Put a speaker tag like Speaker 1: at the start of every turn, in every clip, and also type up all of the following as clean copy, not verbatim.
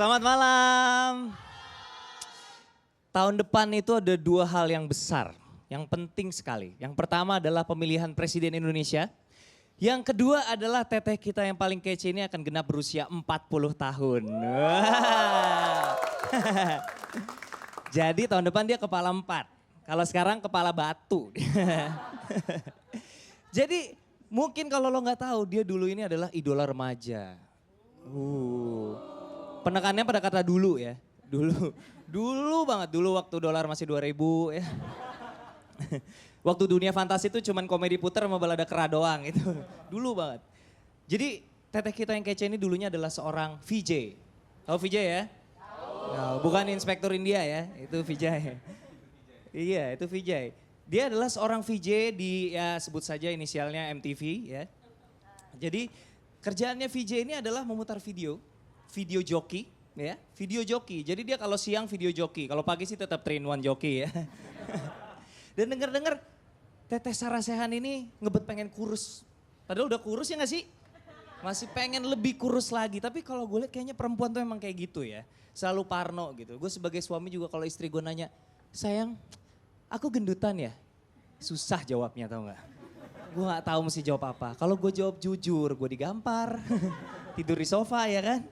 Speaker 1: Selamat malam. Tahun depan itu ada dua hal yang besar, yang penting sekali. Yang pertama adalah pemilihan Presiden Indonesia. Yang kedua adalah teteh kita yang paling kece ini akan genap berusia 40 tahun. Jadi tahun depan dia kepala 4. Kalau sekarang kepala batu. Jadi mungkin kalau lo nggak tahu dia dulu ini adalah idola remaja. Penekannya pada kata dulu ya. Dulu banget, dulu waktu dolar masih 2000 ya. Waktu dunia fantasi itu cuman komedi puter sama balada kera doang itu. Dulu banget. Jadi teteh kita yang kece ini dulunya adalah seorang VJ. Tahu VJ ya? Tahu. Bukan Inspektur India ya, itu VJ. Iya, itu VJ. Dia adalah seorang VJ di ya sebut saja inisialnya MTV ya. Jadi kerjaannya VJ ini adalah memutar video joki ya, video joki. Jadi dia kalau siang video joki, kalau pagi sih tetap 3-in-1 joki ya. Dan dengar-dengar Teteh Sarah Sechan ini ngebet pengen kurus. Padahal udah kurus ya gak sih? Masih pengen lebih kurus lagi. Tapi kalau gue lihat kayaknya perempuan tuh emang kayak gitu ya. Selalu parno gitu. Gue sebagai suami juga kalau istri gue nanya, sayang aku gendutan ya? Susah jawabnya tau gak? Gue gak tahu mesti jawab apa. Kalau gue jawab jujur, gue digampar. Tidur di sofa ya kan?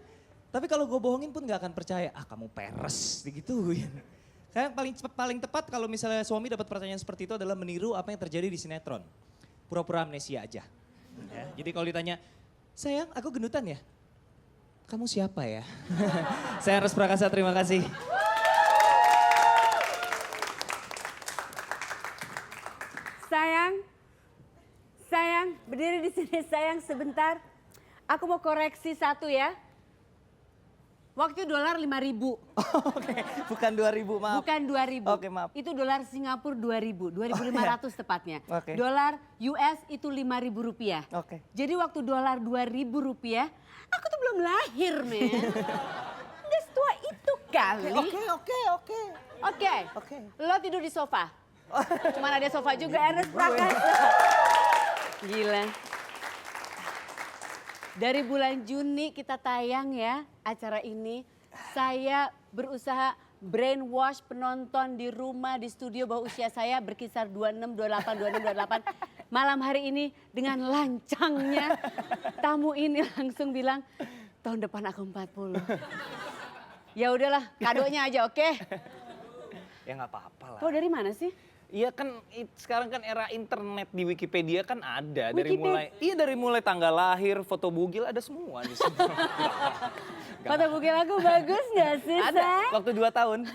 Speaker 1: Tapi kalau gue bohongin pun gak akan percaya. Ah kamu peres digituin. Karena paling tepat kalau misalnya suami dapat pertanyaan seperti itu adalah meniru apa yang terjadi di sinetron. Pura-pura amnesia aja. Ya, jadi kalau ditanya, sayang aku gendutan ya? Kamu siapa ya? Saya Eros Prakasa, terima kasih.
Speaker 2: Sayang, berdiri di sini sayang sebentar. Aku mau koreksi satu ya. Waktu dolar 5.000.
Speaker 1: Oke, bukan 2000 maaf.
Speaker 2: Bukan 2.000.
Speaker 1: Oke, maaf.
Speaker 2: Itu dolar Singapura 2.000, 2.500 tepatnya.
Speaker 1: Oke.
Speaker 2: Dolar US itu 5.000 rupiah.
Speaker 1: Oke.
Speaker 2: Jadi waktu dolar 2.000 rupiah, aku tuh belum lahir, men. Udah setua itu kali. Oke. Lo tidur di sofa. Cuman ada sofa juga, Eros Prakasa. Gila. Dari bulan Juni kita tayang ya acara ini. Saya berusaha brainwash penonton di rumah, di studio bahwa usia saya berkisar 26, 28. Malam hari ini dengan lancangnya tamu ini langsung bilang tahun depan aku 40. Ya udahlah kadonya aja oke?
Speaker 1: Ya nggak apa-apa lah.
Speaker 2: Kau dari mana sih?
Speaker 1: Iya kan sekarang kan era internet di Wikipedia kan ada dari mulai tanggal lahir, foto bugil ada semua di situ.
Speaker 2: Foto bugil aku bagus gak sih?
Speaker 1: Ada waktu 2 tahun.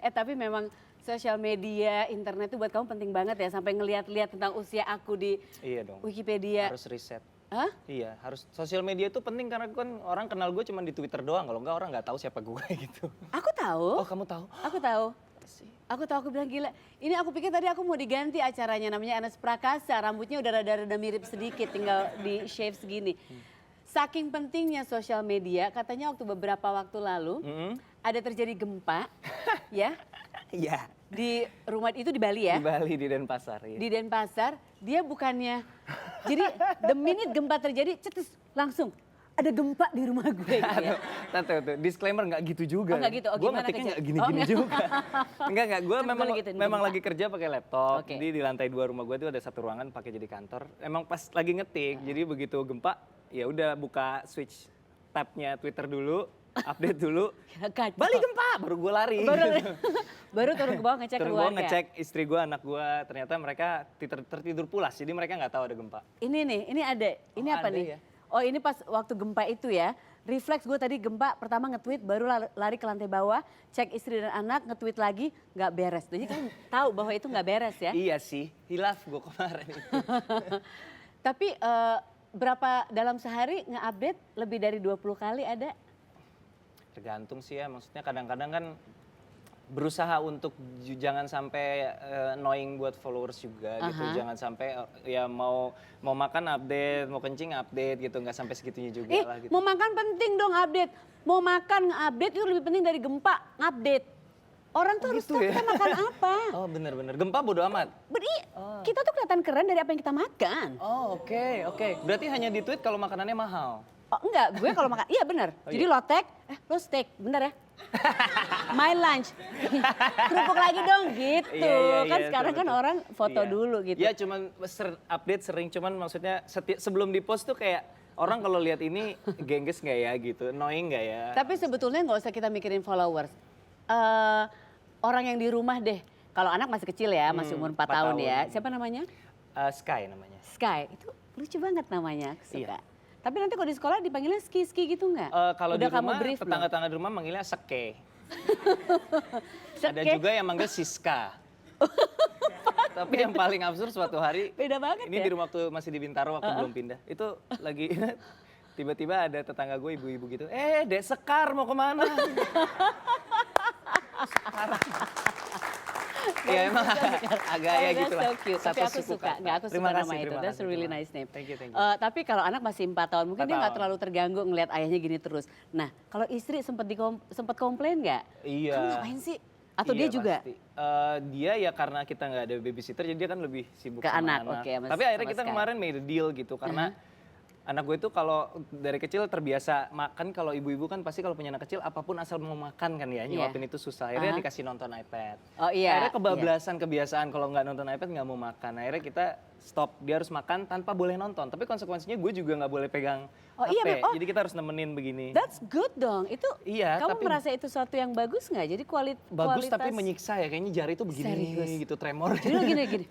Speaker 2: Tapi memang sosial media, internet itu buat kamu penting banget ya sampai ngeliat-liat tentang usia aku di
Speaker 1: Iya dong.
Speaker 2: Wikipedia.
Speaker 1: Harus riset.
Speaker 2: Hah?
Speaker 1: Iya, harus sosial media itu penting karena kan orang kenal gue cuma di Twitter doang, kalau enggak orang nggak tahu siapa gue gitu.
Speaker 2: Aku tahu.
Speaker 1: Oh, kamu tahu?
Speaker 2: Aku bilang gila. Ini aku pikir tadi aku mau diganti acaranya namanya Eros Prakasa. Rambutnya udah rada-rada mirip sedikit tinggal di shave segini. Saking pentingnya sosial media, katanya waktu beberapa waktu lalu ada terjadi gempa ya.
Speaker 1: Iya.
Speaker 2: Di rumah itu di Bali ya?
Speaker 1: Di Bali, di Denpasar. Iya.
Speaker 2: Di Denpasar, dia bukannya, jadi the minute gempa terjadi, cetus langsung ada gempa di rumah gue gitu ya.
Speaker 1: Tuh, disclaimer nggak gitu juga.
Speaker 2: Oh nggak gitu,
Speaker 1: Gue ngetiknya nggak gini-gini juga. Enggak, gue memang lagi kerja pakai laptop.
Speaker 2: Oke.
Speaker 1: Jadi di lantai 2 rumah gue tuh ada satu ruangan pakai jadi kantor. Emang pas lagi ngetik, jadi begitu gempa, ya udah buka switch tabnya Twitter dulu, update dulu. Bali gempa, baru gue lari.
Speaker 2: Baru turun ke bawah ngecek
Speaker 1: turun ke
Speaker 2: keluarga.
Speaker 1: bawah ngecek istri gue, anak gue, ternyata mereka tertidur pulas, jadi mereka nggak tahu ada gempa.
Speaker 2: Ini nih, ini ada. Ini apa
Speaker 1: ada
Speaker 2: nih?
Speaker 1: ya?
Speaker 2: Oh ini pas waktu gempa itu ya. Refleks gue tadi gempa pertama nge-tweet baru lari ke lantai bawah. Cek istri dan anak nge-tweet lagi nggak beres. Jadi kan tahu bahwa itu nggak beres ya.
Speaker 1: Iya sih, hilaf gue kemarin itu.
Speaker 2: Tapi berapa dalam sehari nge-update lebih dari 20 kali ada?
Speaker 1: Tergantung sih ya, maksudnya kadang-kadang kan berusaha untuk jangan sampai annoying buat followers juga gitu. Jangan sampai ya mau makan update, mau kencing update gitu, nggak sampai segitunya juga lah gitu.
Speaker 2: Mau makan penting dong update. Mau makan update itu lebih penting dari gempa update. Orang tuh harus tahu kita makan apa.
Speaker 1: Oh bener-bener, gempa bodo amat?
Speaker 2: Kita tuh kelihatan keren dari apa yang kita makan.
Speaker 1: Oh oke. Berarti hanya di tweet kalau makanannya mahal?
Speaker 2: Oh enggak, gue kalau makan, iya bener.
Speaker 3: Oh,
Speaker 2: Jadi
Speaker 3: iya?
Speaker 2: lotek, lo steak, bener ya? My lunch, kerupuk lagi dong gitu. Kan sekarang kan
Speaker 3: betul.
Speaker 2: orang foto
Speaker 3: Iya.
Speaker 2: dulu gitu.
Speaker 3: Iya cuman update sering, cuman maksudnya sebelum di post tuh kayak orang kalau lihat ini gengges nggak ya gitu, annoying nggak ya?
Speaker 2: Tapi sebetulnya nggak usah kita mikirin followers. Orang yang di rumah deh, kalau anak masih kecil ya, masih umur 4
Speaker 3: 4
Speaker 2: tahun
Speaker 3: tahun.
Speaker 2: ya. Siapa namanya?
Speaker 3: Sky namanya.
Speaker 2: Sky, itu lucu banget namanya, aku suka.
Speaker 3: Iya.
Speaker 2: Tapi nanti kalau di sekolah dipanggilnya ski-ski gitu nggak?
Speaker 3: Kalau di
Speaker 2: Udah kamu
Speaker 3: rumah,
Speaker 2: brief belum?
Speaker 3: tetangga-tetangga di rumah manggilnya Seke. Ada
Speaker 2: Seke?
Speaker 3: juga yang manggil Siska. Tapi yang paling absurd suatu hari,
Speaker 2: Beda banget
Speaker 3: ini
Speaker 2: ya?
Speaker 3: di rumah waktu masih di Bintaro waktu belum pindah. Itu lagi tiba-tiba ada tetangga gue ibu-ibu gitu, Dek Sekar mau kemana? Ya emang agak ya gitu lah.
Speaker 2: So cute. Tapi aku suka, nggak aku suka
Speaker 3: Terima
Speaker 2: nama
Speaker 3: kasih,
Speaker 2: itu.
Speaker 3: terima
Speaker 2: That's a
Speaker 3: kasih,
Speaker 2: really
Speaker 3: terima
Speaker 2: nice name.
Speaker 3: Thank you.
Speaker 2: Tapi kalau anak masih 4 tahun, mungkin
Speaker 3: 4
Speaker 2: dia nggak
Speaker 3: tahun.
Speaker 2: terlalu terganggu ngelihat ayahnya gini terus. Nah, kalau istri sempat komplain nggak?
Speaker 3: Iya.
Speaker 2: Kamu ngapain sih? Atau
Speaker 3: Iya,
Speaker 2: dia juga?
Speaker 3: pasti. Dia ya karena kita nggak ada babysitter, jadi dia kan lebih sibuk
Speaker 2: Ke
Speaker 3: sama
Speaker 2: anak,
Speaker 3: anak.
Speaker 2: oke, sama-
Speaker 3: Tapi akhirnya
Speaker 2: sama
Speaker 3: kita
Speaker 2: Sky.
Speaker 3: kemarin made a deal gitu, karena anak gue itu kalau dari kecil terbiasa makan, kalau ibu-ibu kan pasti kalau punya anak kecil apapun asal mau makan kan ya, nyuapin itu susah. Akhirnya dikasih nonton iPad.
Speaker 2: Oh iya.
Speaker 3: Akhirnya kebablasan kebiasaan kalau nggak nonton iPad nggak mau makan. Akhirnya kita stop, dia harus makan tanpa boleh nonton. Tapi konsekuensinya gue juga nggak boleh pegang
Speaker 2: Oh,
Speaker 3: HP.
Speaker 2: iya,
Speaker 3: Jadi kita harus nemenin begini.
Speaker 2: That's good dong. Itu
Speaker 3: Iya,
Speaker 2: kamu
Speaker 3: tapi-
Speaker 2: merasa itu suatu yang bagus nggak? Jadi
Speaker 3: Bagus
Speaker 2: kualitas.
Speaker 3: tapi menyiksa ya, kayaknya jari itu begini
Speaker 2: Serius?
Speaker 3: gitu, tremor.
Speaker 2: Jadi lo gini.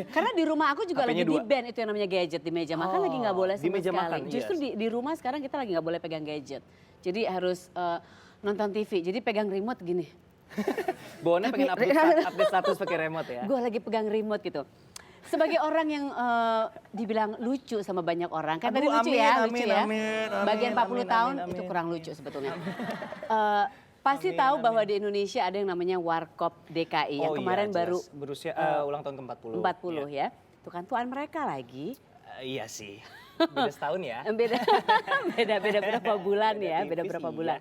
Speaker 2: Karena di rumah aku juga
Speaker 3: HP-nya
Speaker 2: lagi di
Speaker 3: dua.
Speaker 2: ban itu yang namanya gadget di meja makan lagi nggak boleh
Speaker 3: di
Speaker 2: sama
Speaker 3: meja
Speaker 2: sekali.
Speaker 3: makan, iya
Speaker 2: Justru
Speaker 3: sih.
Speaker 2: di rumah sekarang kita lagi nggak boleh pegang gadget. Jadi harus nonton TV. Jadi pegang remote gini.
Speaker 3: Bawaannya pengen update status pakai remote ya.
Speaker 2: Gue lagi pegang remote gitu. Sebagai orang yang dibilang lucu sama banyak orang, kan
Speaker 3: Aduh,
Speaker 2: tadi lucu
Speaker 3: amin,
Speaker 2: ya,
Speaker 3: amin,
Speaker 2: lucu ya.
Speaker 3: amin, amin,
Speaker 2: Bagian 40
Speaker 3: amin,
Speaker 2: tahun
Speaker 3: amin,
Speaker 2: itu
Speaker 3: amin.
Speaker 2: kurang lucu sebetulnya. Pasti tahu bahwa di Indonesia ada yang namanya Warkop DKI yang kemarin baru
Speaker 3: jelas. Berusia ulang tahun ke-40.
Speaker 2: 40 ya. Itu kan tuan mereka lagi.
Speaker 3: Iya sih. Beda setahun ya.
Speaker 2: Beda berapa bulan
Speaker 3: Beda
Speaker 2: ya,
Speaker 3: tipis,
Speaker 2: beda berapa
Speaker 3: iya.
Speaker 2: bulan.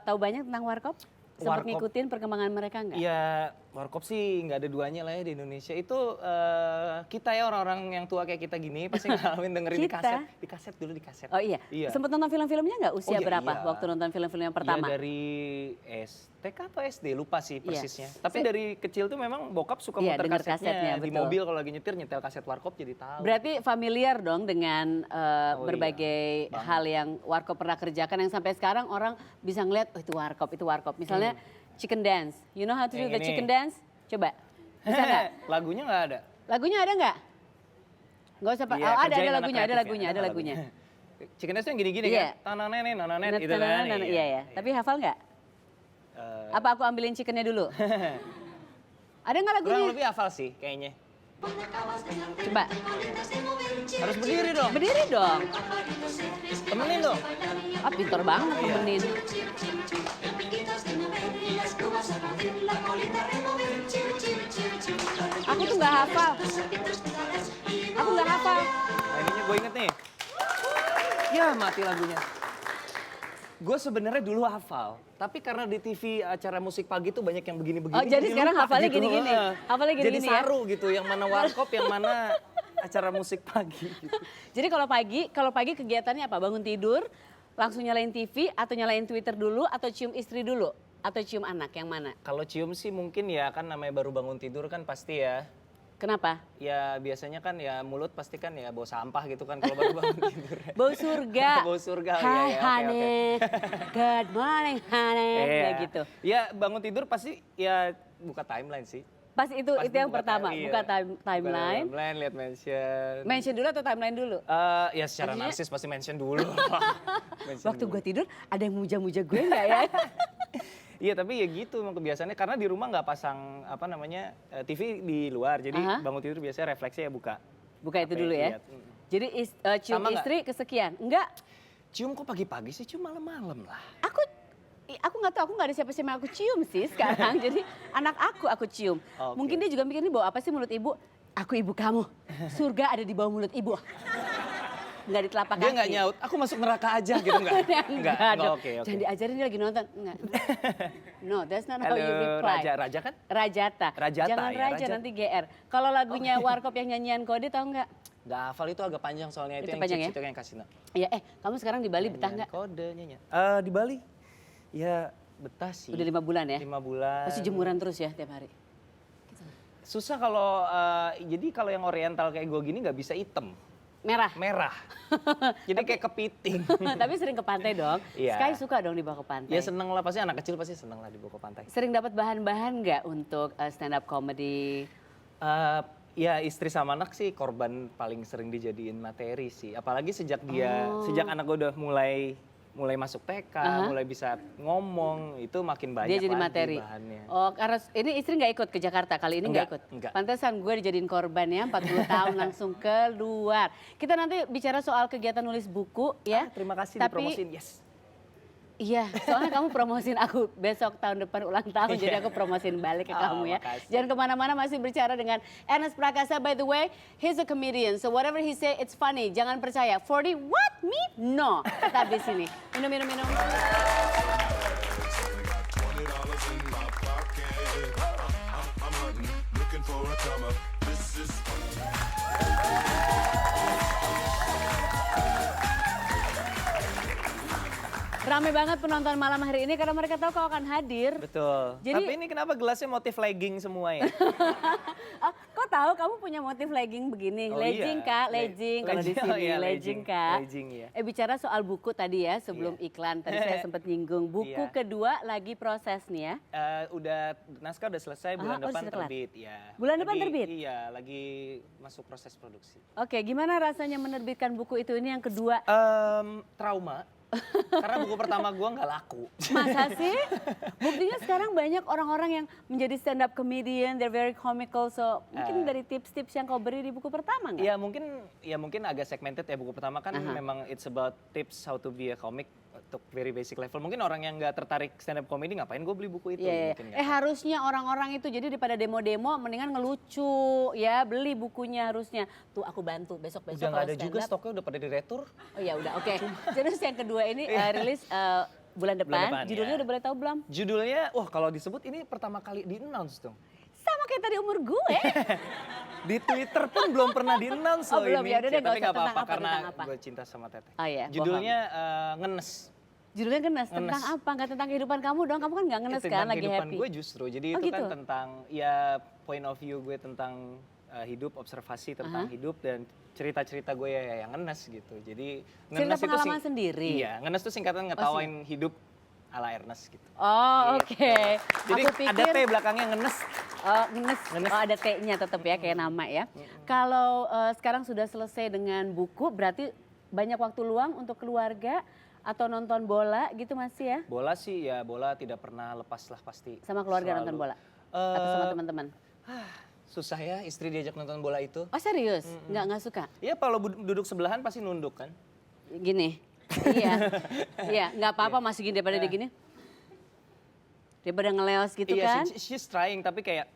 Speaker 2: Tahu banyak tentang Warkop? Sempat
Speaker 3: Warkop.
Speaker 2: ngikutin perkembangan mereka nggak?
Speaker 3: Iya, Warkop sih nggak ada duanya lah ya di Indonesia. Itu kita ya orang-orang yang tua kayak kita gini pasti ngalamin dengerin di
Speaker 2: Kita?
Speaker 3: kaset. Di kaset dulu di kaset.
Speaker 2: Oh iya.
Speaker 3: Iya.
Speaker 2: Sempat nonton film-filmnya nggak? Usia
Speaker 3: Oh iya,
Speaker 2: berapa
Speaker 3: iya.
Speaker 2: waktu nonton film-film yang pertama?
Speaker 3: Iya dari TK atau SD, lupa sih
Speaker 2: Iya.
Speaker 3: persisnya. Tapi dari kecil tuh memang bokap suka
Speaker 2: Iya,
Speaker 3: muter
Speaker 2: denger
Speaker 3: kasetnya.
Speaker 2: kasetnya,
Speaker 3: Di
Speaker 2: betul.
Speaker 3: mobil kalau lagi nyetel kaset Warkop jadi tahu.
Speaker 2: Berarti familiar dong dengan
Speaker 3: Oh
Speaker 2: berbagai
Speaker 3: iya, banget.
Speaker 2: hal yang Warkop pernah kerjakan yang sampai sekarang orang bisa ngeliat, oh itu Warkop, itu Warkop. Misalnya chicken dance. You know how to do
Speaker 3: Yang
Speaker 2: the
Speaker 3: ini.
Speaker 2: chicken dance? Coba. Bisa nggak?
Speaker 3: Lagunya nggak ada.
Speaker 2: Lagunya ada nggak? Nggak usah, Pak.
Speaker 3: Iya,
Speaker 2: Oh, ada
Speaker 3: kerjain anak
Speaker 2: lagunya, ada
Speaker 3: kreatif ya,
Speaker 2: lagunya, ada lagunya.
Speaker 3: Chicken dance tuh yang gini-gini
Speaker 2: Iya.
Speaker 3: kan? Tananen, nananet itu kan.
Speaker 2: Iya ya. Tapi hafal nggak?
Speaker 3: Eh,
Speaker 2: Apa aku ambilin chickennya dulu? Ada nggak
Speaker 3: kurang
Speaker 2: lagunya?
Speaker 3: lebih hafal sih kayaknya.
Speaker 2: Coba.
Speaker 3: Harus berdiri dong.
Speaker 2: Berdiri dong.
Speaker 3: Temenin dong.
Speaker 2: Ah, pintar banget
Speaker 3: Iya.
Speaker 2: temenin. Aku tuh nggak hafal. Aku nggak hafal.
Speaker 3: Nah, ininya gue inget nih. Ya mati lagunya. Gue sebenarnya dulu hafal, tapi karena di TV acara musik pagi tuh banyak yang begini-begini.
Speaker 2: Oh, jadi sekarang
Speaker 3: lupa
Speaker 2: hafalnya
Speaker 3: gitu.
Speaker 2: gini-gini.
Speaker 3: Heeh.
Speaker 2: Hafalnya
Speaker 3: Jadi
Speaker 2: gini-gini ya?
Speaker 3: saru gitu, yang mana warkop, yang mana acara musik pagi. Gitu.
Speaker 2: Jadi kalau pagi kegiatannya apa? Bangun tidur, langsung nyalain TV atau nyalain Twitter dulu atau cium istri dulu atau cium anak yang mana?
Speaker 3: Kalau cium sih mungkin ya kan namanya baru bangun tidur kan pasti ya.
Speaker 2: Kenapa?
Speaker 3: Ya biasanya kan ya mulut pasti kan ya bau sampah gitu kan kalau baru bangun tidur.
Speaker 2: Bau surga.
Speaker 3: Bau surga,
Speaker 2: Hai
Speaker 3: iya, iya, oke,
Speaker 2: honey, good morning honey, kayak gitu.
Speaker 3: Ya bangun tidur pasti ya buka timeline sih.
Speaker 2: Pas itu
Speaker 3: Pasti
Speaker 2: yang
Speaker 3: buka
Speaker 2: pertama,
Speaker 3: iya.
Speaker 2: buka timeline.
Speaker 3: Buka timeline, lihat mention.
Speaker 2: Mention dulu atau timeline dulu?
Speaker 3: Ya secara
Speaker 2: Maksudnya-
Speaker 3: narsis pasti mention dulu. Mention
Speaker 2: Waktu
Speaker 3: dulu.
Speaker 2: gue tidur ada yang muja-muja gue nggak ya?
Speaker 3: Iya tapi ya gitu emang kebiasaannya karena di rumah nggak pasang apa namanya TV di luar jadi
Speaker 2: Aha.
Speaker 3: bangun tidur biasanya refleksnya ya buka.
Speaker 2: Buka itu
Speaker 3: HP,
Speaker 2: dulu ya.
Speaker 3: lihat.
Speaker 2: Jadi cium
Speaker 3: Sama nggak?
Speaker 2: istri kesekian. Enggak,
Speaker 3: Cium kok pagi-pagi sih cium malam-malam lah.
Speaker 2: aku nggak tahu, aku nggak ada siapa-siapa yang aku cium sih sekarang. Jadi anak aku cium.
Speaker 3: Oke.
Speaker 2: Mungkin dia juga mikir ini bau apa sih mulut ibu? Aku ibu kamu. Surga ada di bawah mulut ibu. Nggak di telapak kaki.
Speaker 3: Dia nggak nyaut, aku masuk neraka aja gitu nggak?
Speaker 2: Enggak dong.
Speaker 3: Oke.
Speaker 2: Jangan diajarin dia lagi nonton. Enggak. No, that's not how you
Speaker 3: Halo,
Speaker 2: reply.
Speaker 3: Raja kan?
Speaker 2: Rajata.
Speaker 3: Rajata
Speaker 2: Jangan
Speaker 3: ya,
Speaker 2: Raja
Speaker 3: Rajata.
Speaker 2: nanti GR. Kalau lagunya Warkop yang nyanyian Kode tahu nggak?
Speaker 3: Nggak hafal, itu agak panjang soalnya, itu yang
Speaker 2: panjang
Speaker 3: chips
Speaker 2: ya?
Speaker 3: itu yang kasih no.
Speaker 2: Iya, kamu sekarang di Bali betah nggak?
Speaker 3: Kodenya. Di Bali? Ya betah sih.
Speaker 2: Udah 5 bulan ya?
Speaker 3: 5 bulan.
Speaker 2: Pasti jemuran terus ya tiap hari?
Speaker 3: Susah kalau, jadi kalau yang oriental kayak gue gini nggak bisa hitam.
Speaker 2: Merah?
Speaker 3: Merah. Jadi kayak kepiting.
Speaker 2: Tapi sering ke pantai dong?
Speaker 3: Iya.
Speaker 2: Sky suka dong dibawa ke pantai?
Speaker 3: Ya seneng lah, pasti anak kecil pasti seneng lah dibawa ke pantai.
Speaker 2: Sering dapat bahan-bahan nggak untuk stand up comedy?
Speaker 3: Ya istri sama anak sih korban paling sering dijadiin materi sih. Apalagi sejak sejak anak gue udah mulai masuk TK, mulai bisa ngomong, itu makin banyak
Speaker 2: Dia jadi
Speaker 3: lagi
Speaker 2: materi.
Speaker 3: bahannya.
Speaker 2: Oh, karena ini istri nggak ikut ke Jakarta kali ini nggak ikut.
Speaker 3: Enggak.
Speaker 2: Pantesan gue dijadiin korban ya, 40 tahun langsung keluar. Kita nanti bicara soal kegiatan nulis buku ya.
Speaker 3: Terima kasih
Speaker 2: Tapi,
Speaker 3: dipromosin, yes.
Speaker 2: Iya, soalnya kamu promosin aku besok tahun depan ulang tahun, jadi aku promosin balik ke kamu ya.
Speaker 3: Makasih.
Speaker 2: Jangan kemana-mana, masih bicara dengan Ernest Prakasa. By the way, he's a comedian, so whatever he say, it's funny. Jangan percaya. 40, what? Me? No. Tetap di sini. Minum.
Speaker 4: $20 in my pocket. I'm hunting, looking for a come up. This is
Speaker 2: Rame banget penonton malam hari ini karena mereka tahu kau akan hadir.
Speaker 3: Betul.
Speaker 2: Jadi-
Speaker 3: Tapi ini kenapa gelasnya motif legging semua ya?
Speaker 2: Oh, kok tahu kamu punya motif legging begini?
Speaker 3: Oh,
Speaker 2: legging
Speaker 3: iya.
Speaker 2: kak, legging. Kalau di
Speaker 3: Legging,
Speaker 2: sini
Speaker 3: oh iya,
Speaker 2: legging
Speaker 3: legging.
Speaker 2: kak.
Speaker 3: Legging, iya.
Speaker 2: Bicara soal buku tadi ya sebelum
Speaker 3: Iya.
Speaker 2: iklan. Tadi saya sempat nyinggung. Buku
Speaker 3: Iya.
Speaker 2: kedua lagi proses nih ya.
Speaker 3: Naskah udah selesai, bulan
Speaker 2: Oh,
Speaker 3: depan
Speaker 2: sudah kelar.
Speaker 3: terbit. Ya.
Speaker 2: Bulan depan
Speaker 3: Lagi-
Speaker 2: terbit?
Speaker 3: Iya, lagi masuk proses produksi.
Speaker 2: Oke, gimana rasanya menerbitkan buku itu? Ini yang kedua.
Speaker 3: Trauma. Karena buku pertama gua nggak laku.
Speaker 2: Masa sih? Buktinya sekarang banyak orang-orang yang menjadi stand up comedian, they're very comical. So mungkin dari tips-tips yang kau beri di buku pertama nggak?
Speaker 3: Ya mungkin agak segmented ya, buku pertama kan memang it's about tips how to be a comic untuk very basic level. Mungkin orang yang nggak tertarik stand up comedy ngapain gue beli buku itu?
Speaker 2: Iya,
Speaker 3: Mungkin nggak.
Speaker 2: harusnya orang-orang itu jadi daripada demo-demo mendingan ngelucu ya, beli bukunya harusnya. Tuh aku bantu besok-besok
Speaker 3: Udah nggak
Speaker 2: kalau
Speaker 3: ada juga
Speaker 2: stand up.
Speaker 3: stoknya, udah pada diretur.
Speaker 2: Oh ya udah, oke. Terus yang kedua ini rilis bulan depan.
Speaker 3: depan,
Speaker 2: Judulnya
Speaker 3: ya.
Speaker 2: udah boleh tahu belum?
Speaker 3: Judulnya, wah kalau disebut ini pertama kali di-announce dong.
Speaker 2: Sama kayak tadi umur gue.
Speaker 3: Di Twitter pun belum pernah di-announce
Speaker 2: Oh,
Speaker 3: loh
Speaker 2: belum,
Speaker 3: ini.
Speaker 2: ya udah deh, nggak
Speaker 3: Tapi
Speaker 2: usah.
Speaker 3: nggak
Speaker 2: Tentang
Speaker 3: apa-apa
Speaker 2: apa,
Speaker 3: karena
Speaker 2: tentang apa?
Speaker 3: gue cinta sama Teteh.
Speaker 2: Oh iya,
Speaker 3: Judulnya Ngenes.
Speaker 2: Judulnya ngenes, tentang apa? Nggak tentang kehidupan kamu dong, kamu kan nggak ngenes kan,
Speaker 3: Tentang
Speaker 2: lagi
Speaker 3: kehidupan
Speaker 2: happy.
Speaker 3: gue justru. Jadi
Speaker 2: Oh,
Speaker 3: itu
Speaker 2: gitu?
Speaker 3: kan tentang ya point of view gue tentang hidup, observasi tentang hidup dan cerita-cerita gue ya yang ngenes gitu. Jadi
Speaker 2: Cerita
Speaker 3: ngenes itu
Speaker 2: pengalaman sendiri?
Speaker 3: Iya, ngenes itu singkatan ngetawain hidup ala Ernest gitu.
Speaker 2: Oh
Speaker 3: Gitu.
Speaker 2: oke.
Speaker 3: Jadi
Speaker 2: Aku pikir,
Speaker 3: ada T belakangnya ngenes.
Speaker 2: Oh, ngenes.
Speaker 3: Ngenes.
Speaker 2: Oh, ada T-nya tetap ya kayak nama ya. Kalau sekarang sudah selesai dengan buku, berarti banyak waktu luang untuk keluarga atau nonton bola gitu masih ya?
Speaker 3: Bola sih ya, bola tidak pernah lepas lah pasti.
Speaker 2: Sama keluarga
Speaker 3: Selalu.
Speaker 2: nonton bola? Atau sama teman-teman?
Speaker 3: Susah ya istri diajak nonton bola itu.
Speaker 2: Oh serius? Nggak suka?
Speaker 3: Ya kalau duduk sebelahan pasti nunduk kan.
Speaker 2: Gini? Iya. Iya, nggak apa-apa masih gini daripada dia gini. Daripada ngeleos gitu
Speaker 3: Iya,
Speaker 2: kan?
Speaker 3: she's trying tapi kayak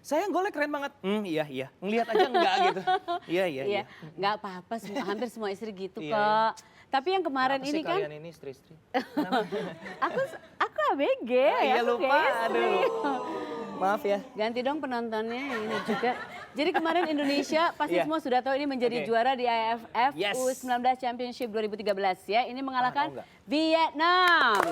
Speaker 3: sayang golnya keren banget. Iya. Ngelihat aja enggak gitu. Iya.
Speaker 2: Iya, nggak apa-apa, hampir semua istri gitu
Speaker 3: Iya,
Speaker 2: kok. Tapi yang kemarin
Speaker 3: Kenapa
Speaker 2: ini
Speaker 3: sih
Speaker 2: kan,
Speaker 3: kalian ini istri-istri?
Speaker 2: aku ABG,
Speaker 3: Iya
Speaker 2: aku
Speaker 3: lupa,
Speaker 2: kayak istri.
Speaker 3: aduh. Maaf ya.
Speaker 2: Ganti dong penontonnya ini juga. Jadi kemarin Indonesia pasti
Speaker 3: Iya.
Speaker 2: semua sudah tahu ini menjadi
Speaker 3: Oke.
Speaker 2: juara di AFF
Speaker 3: Yes.
Speaker 2: U19 Championship 2013 ya. Ini mengalahkan
Speaker 3: enggak.
Speaker 2: Vietnam.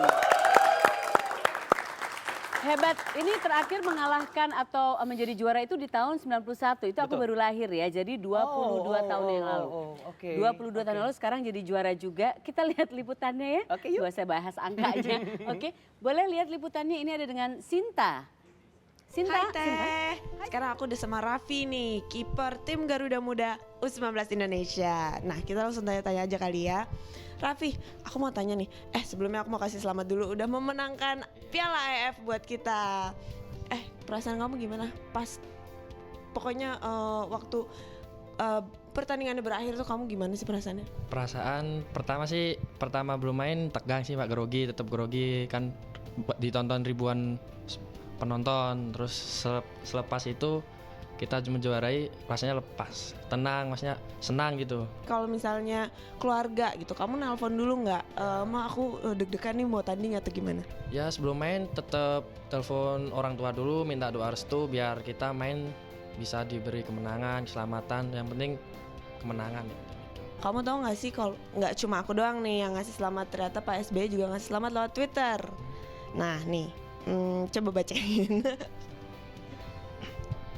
Speaker 2: Hebat, ini terakhir mengalahkan atau menjadi juara itu di tahun 91. Itu aku
Speaker 3: Betul.
Speaker 2: baru lahir ya, jadi 22 tahun yang lalu.
Speaker 3: Oke.
Speaker 2: 22 tahun lalu sekarang jadi juara juga. Kita lihat liputannya ya.
Speaker 3: Oke, yuk.
Speaker 2: Coba saya bahas angkanya. Oke, boleh lihat liputannya. Ini ada dengan Sinta. Sinta,
Speaker 5: Hai Teh, sekarang aku udah sama Raffi nih, kiper tim Garuda Muda U19 Indonesia. Nah kita langsung tanya-tanya aja kali ya. Raffi, aku mau tanya nih, sebelumnya aku mau kasih selamat dulu udah memenangkan Piala AFF buat kita. Perasaan kamu gimana pas, pokoknya waktu pertandingannya berakhir tuh kamu gimana sih perasaannya?
Speaker 6: Perasaan pertama belum main tegang sih Pak, tetap grogi kan ditonton ribuan penonton, terus selepas itu kita menjuarai rasanya lepas, tenang, maksudnya senang gitu.
Speaker 5: Kalau misalnya keluarga gitu, kamu nelpon dulu nggak? Ma aku deg-degan nih mau tanding atau gimana?
Speaker 6: Ya sebelum main tetap telepon orang tua dulu, minta doa restu biar kita main bisa diberi kemenangan, keselamatan. Yang penting kemenangan ya.
Speaker 5: Kamu tahu nggak sih kalau nggak cuma aku doang nih yang ngasih selamat, ternyata Pak SBY juga ngasih selamat lewat Twitter. Nah nih, coba bacain.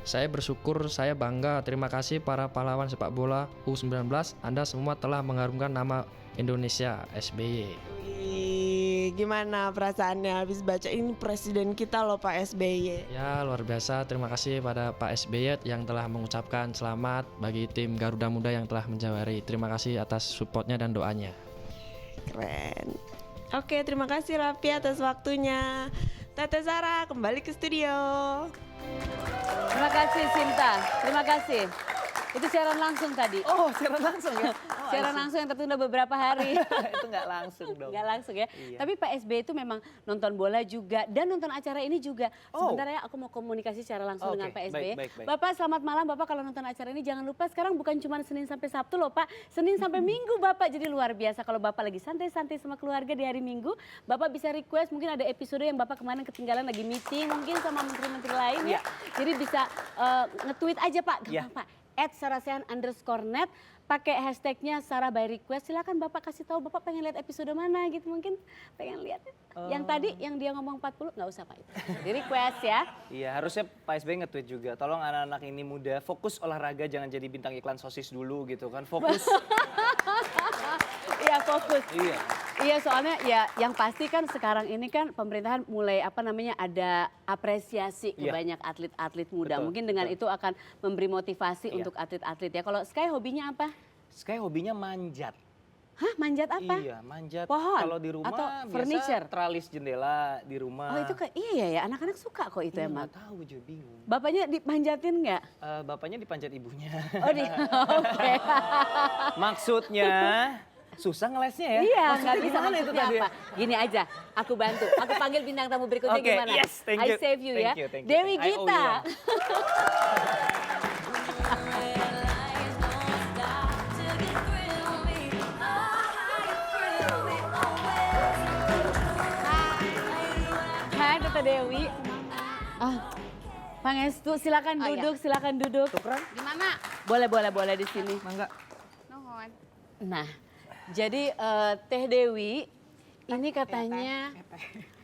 Speaker 6: Saya bersyukur, saya bangga. Terima kasih para pahlawan sepak bola U19. Anda semua telah mengharumkan nama Indonesia, SBY.
Speaker 5: Wih, gimana perasaannya habis baca ini presiden kita loh Pak SBY.
Speaker 6: Ya luar biasa, terima kasih pada Pak SBY yang telah mengucapkan selamat bagi tim Garuda Muda yang telah menjawari. Terima kasih atas supportnya dan doanya.
Speaker 5: Keren. Oke, terima kasih Raffi atas waktunya. Tete Sarah kembali ke studio.
Speaker 2: Terima kasih Sinta, terima kasih. Itu siaran langsung tadi.
Speaker 3: Oh, siaran langsung ya?
Speaker 2: Siaran langsung yang tertunda beberapa hari.
Speaker 3: Itu nggak langsung dong.
Speaker 2: Nggak langsung ya.
Speaker 3: Iya.
Speaker 2: Tapi Pak SBY itu memang nonton bola juga dan nonton acara ini juga.
Speaker 3: Oh.
Speaker 2: Sebentar ya, aku mau komunikasi secara langsung
Speaker 3: Oke,
Speaker 2: dengan Pak SBY.
Speaker 3: baik.
Speaker 2: Bapak selamat malam, Bapak kalau nonton acara ini jangan lupa sekarang bukan cuma Senin sampai Sabtu loh Pak. Senin sampai Minggu Bapak, jadi luar biasa kalau Bapak lagi santai-santai sama keluarga di hari Minggu. Bapak bisa request, mungkin ada episode yang Bapak kemarin ketinggalan lagi meeting mungkin sama menteri-menteri lain ya. Jadi bisa nge-tweet aja Pak,
Speaker 3: Iya.
Speaker 2: gampang Pak. @sarasehan_net pakai hashtagnya Sarah by request. Silakan Bapak kasih tahu Bapak pengen lihat episode mana gitu, mungkin pengen lihat yang tadi yang dia ngomong 40 nggak usah Pak itu di request ya.
Speaker 3: Iya, harusnya Pak SBY nge-tweet juga. Tolong anak-anak ini muda fokus olahraga, jangan jadi bintang iklan sosis dulu gitu kan. Fokus.
Speaker 2: Iya fokus.
Speaker 3: Iya.
Speaker 2: Iya soalnya ya yang pasti kan sekarang ini kan pemerintahan mulai ada apresiasi ke
Speaker 3: Iya.
Speaker 2: banyak atlet-atlet muda.
Speaker 3: Betul,
Speaker 2: Mungkin dengan
Speaker 3: betul.
Speaker 2: itu akan memberi motivasi
Speaker 3: Iya.
Speaker 2: untuk atlet-atlet ya. Kalau Sky hobinya apa?
Speaker 3: Sky hobinya manjat.
Speaker 2: Hah manjat apa?
Speaker 3: Iya, manjat.
Speaker 2: Pohon?
Speaker 3: Kalau di rumah
Speaker 2: Atau
Speaker 3: biasa
Speaker 2: furniture?
Speaker 3: tralis jendela di rumah.
Speaker 2: Oh itu iya ya anak-anak suka kok itu
Speaker 3: Iya,
Speaker 2: emang.
Speaker 3: nggak tahu juga bingung.
Speaker 2: Bapaknya dimanjatin nggak?
Speaker 3: Bapaknya dipanjat ibunya.
Speaker 2: Oh oke.
Speaker 3: Maksudnya susah ngelesnya ya?
Speaker 2: Iya,
Speaker 3: Maksudnya
Speaker 2: nggak bisa
Speaker 3: gimana itu
Speaker 2: maksudnya
Speaker 3: tadi?
Speaker 2: apa. Gini aja, aku bantu. Aku panggil bintang tamu berikutnya
Speaker 3: Oke,
Speaker 2: gimana?
Speaker 3: yes, thank
Speaker 2: I
Speaker 3: you.
Speaker 2: save you
Speaker 3: Thank
Speaker 2: ya.
Speaker 3: you, thank you.
Speaker 2: Dewi
Speaker 3: I owe you
Speaker 2: Gita.
Speaker 3: one.
Speaker 2: Hai Tante Dewi. Pangestu, silakan
Speaker 7: Oh, iya.
Speaker 2: duduk, silakan duduk.
Speaker 7: Di mana?
Speaker 2: Boleh di sini.
Speaker 3: Mangga.
Speaker 7: Nuhun.
Speaker 2: Nah, jadi Teh Dewi ini katanya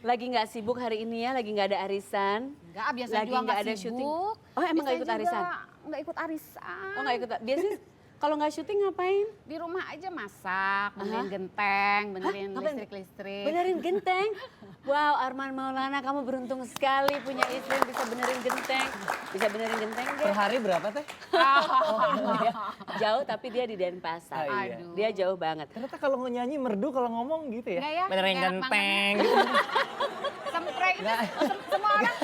Speaker 2: lagi nggak sibuk hari ini ya, lagi nggak ada arisan.
Speaker 7: Enggak, biasa
Speaker 2: Lagi
Speaker 7: juga
Speaker 2: nggak
Speaker 7: nggak
Speaker 2: ada
Speaker 7: sibuk.
Speaker 2: syuting. Oh, emang nggak
Speaker 7: Biasa
Speaker 2: ikut arisan?
Speaker 7: juga nggak ikut arisan.
Speaker 2: Oh nggak ikut. Biasanya kalau nggak syuting ngapain?
Speaker 7: Di rumah aja masak, benerin genteng, benerin
Speaker 2: Ngapain?
Speaker 7: listrik-listrik.
Speaker 2: Benerin genteng. Wow, Arman Maulana kamu beruntung sekali punya istri yang bisa benerin genteng. Bisa benerin genteng
Speaker 3: Per
Speaker 2: deh.
Speaker 3: hari berapa teh?
Speaker 2: Jauh tapi dia di Denpasar.
Speaker 3: Ah, iya.
Speaker 7: Aduh.
Speaker 2: Dia jauh banget.
Speaker 3: Ternyata kalau nyanyi merdu kalau ngomong gitu ya?
Speaker 7: Nggak ya,
Speaker 3: Benerin
Speaker 7: nggak
Speaker 3: genteng.
Speaker 7: Sempreng itu semua orang.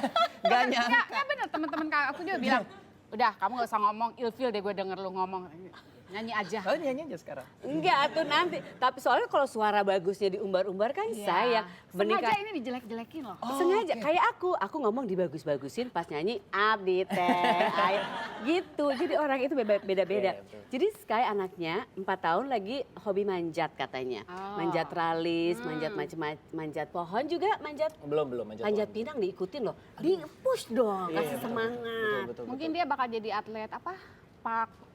Speaker 3: Nggak nyangka.
Speaker 7: Nggak bener, teman-teman aku juga bilang, udah kamu gak usah ngomong, ilfil deh gue denger lu ngomong. Nyanyi aja.
Speaker 3: Oh nyanyi aja sekarang.
Speaker 2: Enggak tuh nanti. Tapi soalnya kalau suara bagusnya diumbar-umbar kan
Speaker 7: Iya.
Speaker 2: sayang.
Speaker 7: Sengaja ini dijelek-jelekin loh.
Speaker 2: Sengaja kayak aku ngomong dibagus-bagusin pas nyanyi Abdi teh air gitu. Jadi orang itu beda-beda.
Speaker 3: Iya, betul.
Speaker 2: Jadi Sky anaknya 4 tahun lagi hobi manjat katanya.
Speaker 7: Oh.
Speaker 2: Manjat tralis, manjat macam manjat pohon juga manjat
Speaker 3: Belum aja.
Speaker 2: manjat pinang diikutin loh. Di push dong,
Speaker 3: Iya,
Speaker 2: kasih
Speaker 3: betul,
Speaker 2: semangat.
Speaker 3: Betul.
Speaker 7: Mungkin dia bakal jadi atlet apa?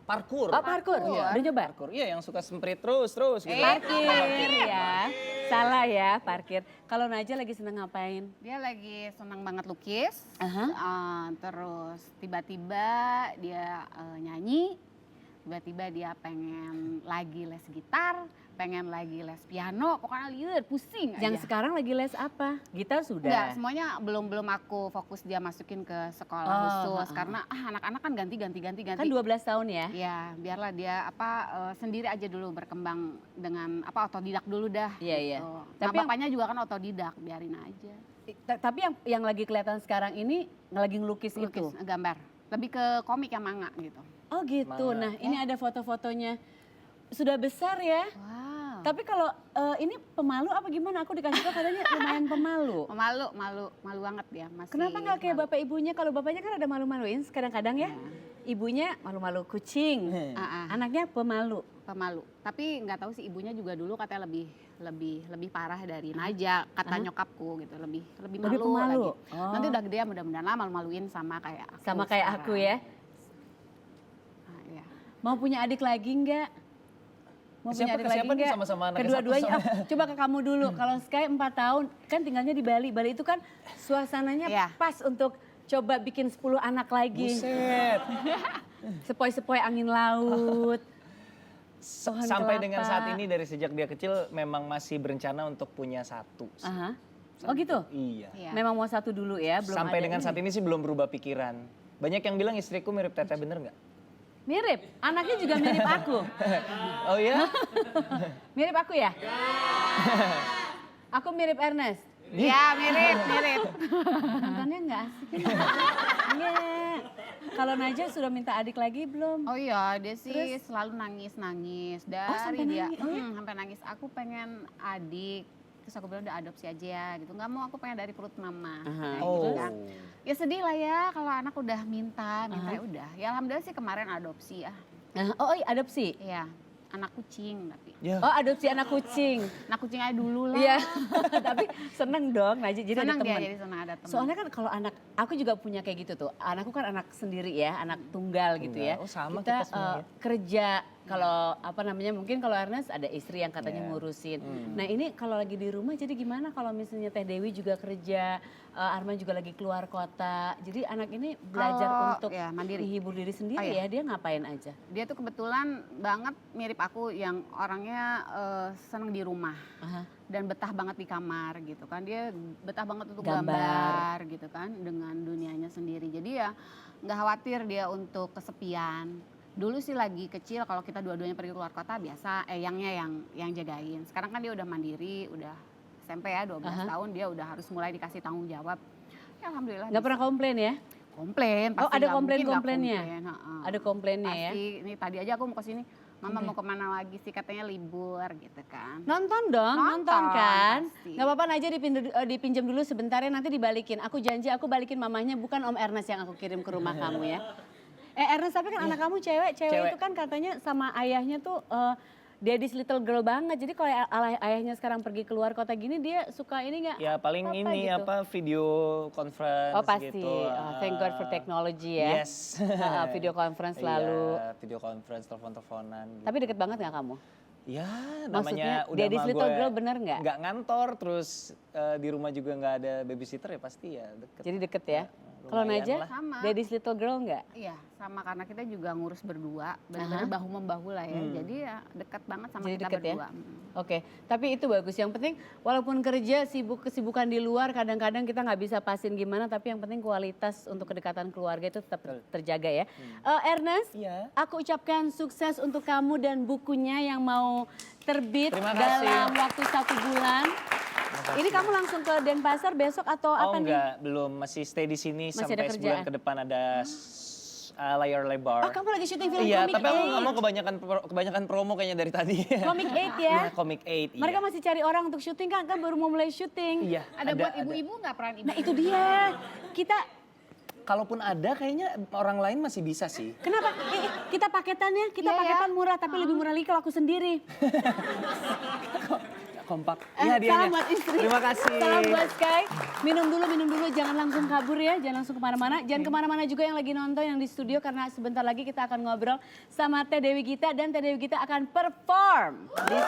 Speaker 3: Parkur.
Speaker 2: Oh parkur,
Speaker 3: Iya.
Speaker 2: udah nyoba?
Speaker 3: Parkur. Iya yang suka semprit terus gitu.
Speaker 2: Parkir ya, salah ya parkir. Kalau Najwa lagi seneng ngapain?
Speaker 7: Dia lagi senang banget lukis. Terus tiba-tiba dia nyanyi, tiba-tiba dia pengen lagi les gitar, pengen lagi les piano, pokoknya liur pusing
Speaker 2: Yang
Speaker 7: aja.
Speaker 2: sekarang lagi les apa? Gitar sudah.
Speaker 7: Enggak, semuanya belum aku fokus dia masukin ke sekolah khusus karena anak-anak kan ganti.
Speaker 2: Kan 12 tahun ya?
Speaker 7: Ya, biarlah dia sendiri aja dulu berkembang dengan otodidak dulu dah.
Speaker 2: Iya, iya.
Speaker 7: gitu.
Speaker 2: Tapi
Speaker 7: Nah, bapaknya juga kan otodidak, biarin aja.
Speaker 2: Tapi yang lagi kelihatan sekarang ini lagi ngelukis itu.
Speaker 7: Lukis, gambar. Lebih ke komik yang manga gitu.
Speaker 2: Oh gitu.
Speaker 3: Manga.
Speaker 2: Nah, ini ada foto-fotonya. Sudah besar ya.
Speaker 7: Wow.
Speaker 2: Tapi kalau ini pemalu apa gimana? Aku dikasih tahu katanya lumayan pemalu.
Speaker 7: Malu banget dia. Masih
Speaker 2: Kenapa nggak kayak
Speaker 7: malu.
Speaker 2: bapak ibunya? Kalau bapaknya kan ada malu-maluin kadang-kadang ya. Ibunya malu-malu kucing. Anaknya pemalu.
Speaker 7: Pemalu. Tapi nggak tahu sih ibunya juga dulu katanya lebih parah dari Naja, kata nyokapku gitu. Lebih malu
Speaker 2: pemalu?
Speaker 7: lagi.
Speaker 2: Oh.
Speaker 7: Nanti udah gede mudah-mudahan lah malu-maluin sama kayak aku.
Speaker 2: Sama kayak aku
Speaker 7: sekarang.
Speaker 2: ya.
Speaker 7: Nah, iya.
Speaker 2: Mau punya adik lagi nggak? Mau punya
Speaker 3: Siapa
Speaker 2: adik
Speaker 3: ke
Speaker 2: lagi
Speaker 3: siapa nih
Speaker 2: nggak?
Speaker 3: sama-sama anaknya
Speaker 2: Kedua-duanya.
Speaker 3: satu
Speaker 2: Oh, coba ke kamu dulu. Kalau Sky 4 tahun kan tinggalnya di Bali. Bali itu kan suasananya
Speaker 7: Iya.
Speaker 2: pas untuk coba bikin 10 anak lagi.
Speaker 3: Buset.
Speaker 2: Sepoi-sepoi angin laut. Pohon
Speaker 3: Sampai
Speaker 2: kelapa.
Speaker 3: dengan saat ini dari sejak dia kecil memang masih berencana untuk punya satu.
Speaker 2: Aha. Oh gitu?
Speaker 3: Iya.
Speaker 7: Iya.
Speaker 2: Memang mau satu dulu ya, belum
Speaker 3: Sampai
Speaker 2: ada
Speaker 3: dengan
Speaker 2: ini.
Speaker 3: saat ini sih belum berubah pikiran. Banyak yang bilang istriku mirip Teteh, bener nggak?
Speaker 2: Mirip, anaknya juga mirip aku.
Speaker 3: Oh ya?
Speaker 2: Mirip aku ya? Aku mirip Ernest.
Speaker 7: Ya mirip.
Speaker 2: Nontonnya nggak asik ini. Iya. Kalau Najwa sudah minta adik lagi belum?
Speaker 7: Oh iya, dia sih selalu nangis dari
Speaker 2: sampai
Speaker 7: dia,
Speaker 2: nangis, oh ya?
Speaker 7: sampai nangis. Aku pengen adik, terus aku bilang udah adopsi aja ya gitu. Nggak mau, aku pengen dari perut mama.
Speaker 2: Aha.
Speaker 7: Kayak gitu kan. Ya sedih lah ya kalau anak udah minta ya udah. Ya alhamdulillah sih kemarin adopsi ya.
Speaker 2: Oh iya, adopsi.
Speaker 7: Iya, anak kucing tapi.
Speaker 3: Ya.
Speaker 2: Oh adopsi anak kucing.
Speaker 7: Anak kucing aja dulu lah.
Speaker 2: Iya. Tapi seneng dong Najwa jadi
Speaker 7: Senang
Speaker 2: ada
Speaker 7: dia
Speaker 2: teman.
Speaker 7: jadi senang ada teman.
Speaker 2: Soalnya kan kalau anak, aku juga punya kayak gitu tuh. Anakku kan anak sendiri ya, anak tunggal gitu ya.
Speaker 3: Oh, sama
Speaker 2: kita
Speaker 3: kita semua ya.
Speaker 2: kerja, kalau apa namanya mungkin kalau Ernest ada istri yang katanya
Speaker 3: Iya.
Speaker 2: ngurusin. Nah ini kalau lagi di rumah jadi gimana kalau misalnya Teh Dewi juga kerja, Arman juga lagi keluar kota. Jadi anak ini belajar
Speaker 7: Kalau,
Speaker 2: untuk
Speaker 7: ya, mandiri.
Speaker 2: menghibur diri sendiri
Speaker 7: Oh, iya.
Speaker 2: ya, dia ngapain aja.
Speaker 7: Dia tuh kebetulan banget mirip aku yang orangnya seneng di rumah.
Speaker 2: Aha.
Speaker 7: Dan betah banget di kamar gitu kan, dia betah banget untuk
Speaker 2: Gambar.
Speaker 7: gambar gitu kan dengan dunianya sendiri. Jadi ya nggak khawatir dia untuk kesepian. Dulu sih lagi kecil kalau kita dua-duanya pergi keluar kota biasa eyangnya yang jagain. Sekarang kan dia udah mandiri, udah SMP ya 12 tahun, dia udah harus mulai dikasih tanggung jawab. Ya alhamdulillah.
Speaker 2: Nggak
Speaker 7: bisa.
Speaker 2: pernah komplain ya?
Speaker 7: Komplain, pasti
Speaker 2: Oh, ada
Speaker 7: nggak mungkin nggak
Speaker 2: komplain-komplainnya?
Speaker 7: komplain, heeh.
Speaker 2: Ada komplainnya ya?
Speaker 7: Pasti, ini tadi aja aku mau ke sini, Mama mau kemana lagi sih, katanya libur gitu kan.
Speaker 2: Nonton dong, nonton
Speaker 7: Nonton,
Speaker 2: kan.
Speaker 7: pasti.
Speaker 2: Gak apa-apa aja dipinjam dulu sebentar ya, nanti dibalikin. Aku janji aku balikin mamahnya, bukan Om Ernest yang aku kirim ke rumah kamu ya. Ernest tapi kan anak kamu cewek
Speaker 3: Cewek.
Speaker 2: itu kan katanya sama ayahnya tuh daddy's little girl banget. Jadi kalau ayahnya sekarang pergi keluar kota gini dia suka ini nggak?
Speaker 3: Ya paling
Speaker 2: apa
Speaker 3: ini
Speaker 2: gitu?
Speaker 3: apa video conference
Speaker 2: Oh pasti,
Speaker 3: gitu.
Speaker 2: thank God for technology ya.
Speaker 3: Yes.
Speaker 2: Video conference selalu.
Speaker 3: Iya, video conference, telepon-teleponan. Gitu.
Speaker 2: Tapi deket banget nggak kamu?
Speaker 3: Ya
Speaker 2: Maksudnya
Speaker 3: namanya udah
Speaker 2: daddy's
Speaker 3: mah
Speaker 2: little
Speaker 3: gue
Speaker 2: girl bener nggak?
Speaker 3: nggak ngantor, terus di rumah juga nggak ada babysitter ya pasti ya deket.
Speaker 2: Jadi deket ya? Kalau
Speaker 3: lumayan
Speaker 2: Najwa,
Speaker 3: lah.
Speaker 7: Sama.
Speaker 2: daddy's little girl nggak?
Speaker 7: Iya, sama karena kita juga ngurus berdua, benar-benar bahu membahu lah ya. Jadi ya dekat banget sama
Speaker 2: Jadi
Speaker 7: kita
Speaker 2: deket ya?
Speaker 7: berdua.
Speaker 2: Oke, tapi itu bagus. Yang penting walaupun kerja kesibukan di luar kadang-kadang kita nggak bisa pasin gimana, tapi yang penting kualitas untuk kedekatan keluarga itu tetap terjaga ya. Ernest,
Speaker 3: Iya.
Speaker 2: aku ucapkan sukses untuk kamu dan bukunya yang mau terbit
Speaker 3: Terima kasih.
Speaker 2: dalam waktu 1 bulan. Ini kamu langsung ke Denpasar besok atau
Speaker 3: Oh
Speaker 2: apa nih?
Speaker 3: enggak, belum, masih stay di sini
Speaker 2: Masih ada
Speaker 3: sampai
Speaker 2: kerjaan?
Speaker 3: sebulan ke depan ada layar lebar.
Speaker 2: Oh, kamu lagi syuting film
Speaker 3: Iya,
Speaker 2: Comic
Speaker 3: tapi aku nggak
Speaker 2: 8.
Speaker 3: mau kebanyakan promo kayaknya dari tadi.
Speaker 2: Comic 8 ya?
Speaker 3: Iya, Comic 8.
Speaker 2: Mereka
Speaker 3: iya.
Speaker 2: masih cari orang untuk syuting kan baru mau mulai syuting.
Speaker 3: Iya,
Speaker 7: Ada buat ibu-ibu nggak peran ibu?
Speaker 2: Nah itu dia, kita
Speaker 3: Kalaupun ada kayaknya orang lain masih bisa sih.
Speaker 2: kenapa? Kita paketannya, kita
Speaker 7: Iya,
Speaker 2: paketan murah tapi lebih murah lagi kalau aku sendiri.
Speaker 3: Kompak. Iya dia.
Speaker 2: Salam buat istri.
Speaker 3: Terima kasih.
Speaker 2: Salam buat Sky. Minum dulu, jangan langsung kabur ya, jangan langsung kemana-mana. Jangan kemana-mana juga yang lagi nonton, yang di studio karena sebentar lagi kita akan ngobrol sama Teh Dewi Gita dan Teh Dewi Gita akan perform di